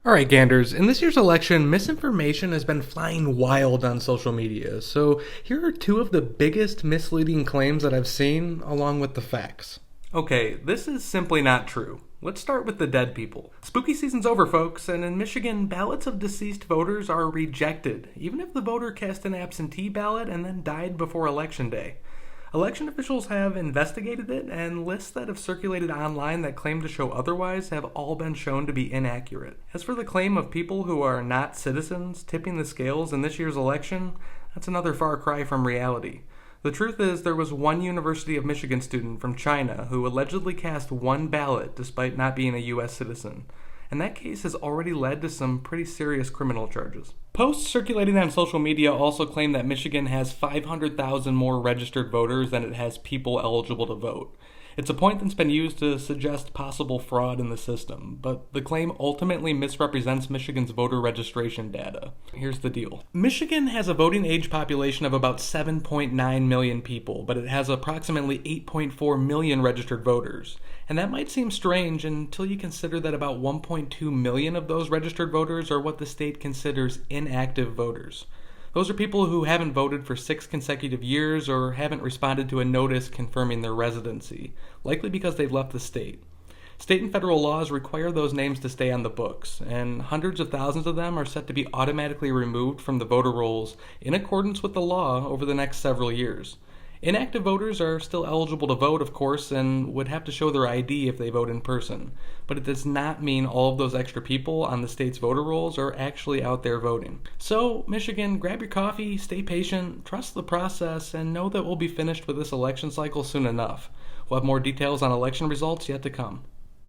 Alright, Ganders, in this year's election, misinformation has been flying wild on social media. So here are two of the biggest misleading claims that I've seen, along with the facts. Okay, this is simply not true. Let's start with the dead people. Spooky season's over, folks, and in Michigan, ballots of deceased voters are rejected, even if the voter cast an absentee ballot and then died before Election Day. Election officials have investigated it, and lists that have circulated online that claim to show otherwise have all been shown to be inaccurate. As for the claim of people who are not citizens tipping the scales in this year's election, that's another far cry from reality. The truth is, there was one University of Michigan student from China who allegedly cast one ballot despite not being a U.S. citizen. And that case has already led to some pretty serious criminal charges. Posts circulating on social media also claim that Michigan has 500,000 more registered voters than it has people eligible to vote. It's a point that's been used to suggest possible fraud in the system, but the claim ultimately misrepresents Michigan's voter registration data. Here's the deal. Michigan has a voting age population of about 7.9 million people, but it has approximately 8.4 million registered voters. And that might seem strange until you consider that about 1.2 million of those registered voters are what the state considers inactive voters. Those are people who haven't voted for 6 consecutive years or haven't responded to a notice confirming their residency, likely because they've left the state. State and federal laws require those names to stay on the books, and hundreds of thousands of them are set to be automatically removed from the voter rolls in accordance with the law over the next several years. Inactive voters are still eligible to vote, of course, and would have to show their ID if they vote in person. But it does not mean all of those extra people on the state's voter rolls are actually out there voting. So, Michigan, grab your coffee, stay patient, trust the process, and know that we'll be finished with this election cycle soon enough. We'll have more details on election results yet to come.